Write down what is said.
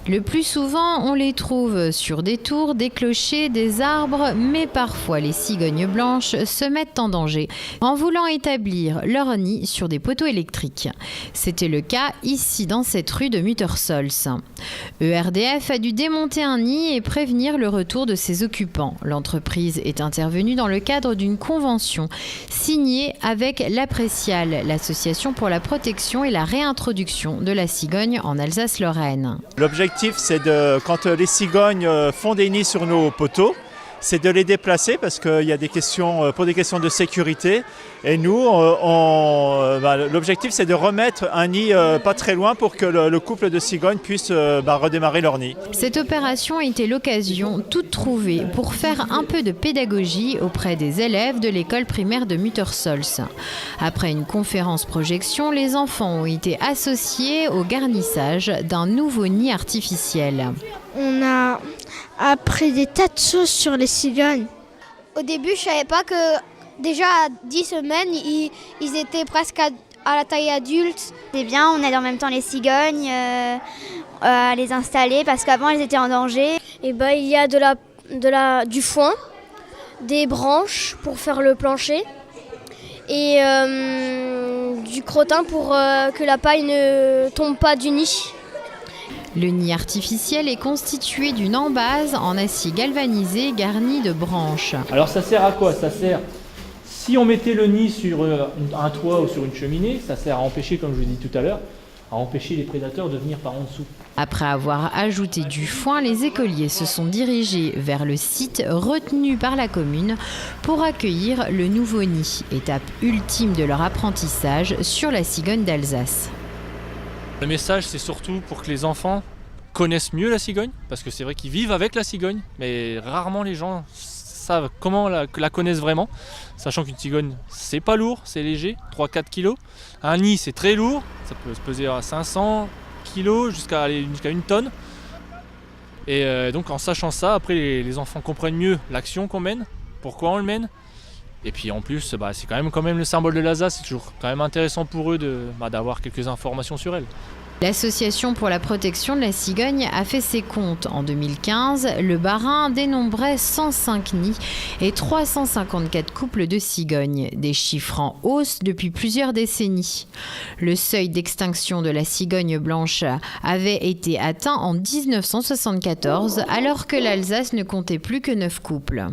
Le plus souvent, on les trouve sur des tours, des clochers, des arbres, mais parfois les cigognes blanches se mettent en danger en voulant établir leur nid sur des poteaux électriques. C'était le cas ici dans cette rue de Muttersols. ERDF a dû démonter un nid et prévenir le retour de ses occupants. L'entreprise est intervenue dans le cadre d'une convention signée avec l'Aprecial, l'association pour la protection et la réintroduction de la cigogne en Alsace-Lorraine. L'objectif, c'est quand les cigognes font des nids sur nos poteaux, c'est de les déplacer parce qu'il y a des questions, pour des questions de sécurité. Et nous, l'objectif, c'est de remettre un nid pas très loin pour que le couple de cigognes puisse redémarrer leur nid. Cette opération a été l'occasion toute trouvée pour faire un peu de pédagogie auprès des élèves de l'école primaire de Muttersols. Après une conférence projection, les enfants ont été associés au garnissage d'un nouveau nid artificiel. On a appris des tas de choses sur les cigognes. Au début, je ne savais pas que déjà à 10 semaines, ils étaient presque à la taille adulte. C'est bien, on aide en même temps les cigognes à les installer parce qu'avant elles étaient en danger. Et il y a du foin, des branches pour faire le plancher et du crottin pour que la paille ne tombe pas du nid. Le nid artificiel est constitué d'une embase en acier galvanisé garnie de branches. Alors ça sert à quoi? Ça sert, si on mettait le nid sur un toit ou sur une cheminée, ça sert à empêcher, comme je vous l'ai dit tout à l'heure, à empêcher les prédateurs de venir par en dessous. Après avoir ajouté du foin, les écoliers se sont dirigés vers le site retenu par la commune pour accueillir le nouveau nid, étape ultime de leur apprentissage sur la cigogne d'Alsace. Le message, c'est surtout pour que les enfants connaissent mieux la cigogne, parce que c'est vrai qu'ils vivent avec la cigogne, mais rarement les gens savent comment la connaissent vraiment, sachant qu'une cigogne, c'est pas lourd, c'est léger, 3-4 kg. Un nid, c'est très lourd, ça peut se peser à 500 kg jusqu'à une tonne. Et donc en sachant ça, après les enfants comprennent mieux l'action qu'on mène, pourquoi on le mène. Et puis en plus, c'est quand même le symbole de l'Alsace, c'est toujours quand même intéressant pour eux d'avoir quelques informations sur elle. L'Association pour la protection de la cigogne a fait ses comptes. En 2015, le Bas-Rhin dénombrait 105 nids et 354 couples de cigognes, des chiffres en hausse depuis plusieurs décennies. Le seuil d'extinction de la cigogne blanche avait été atteint en 1974, alors que l'Alsace ne comptait plus que 9 couples.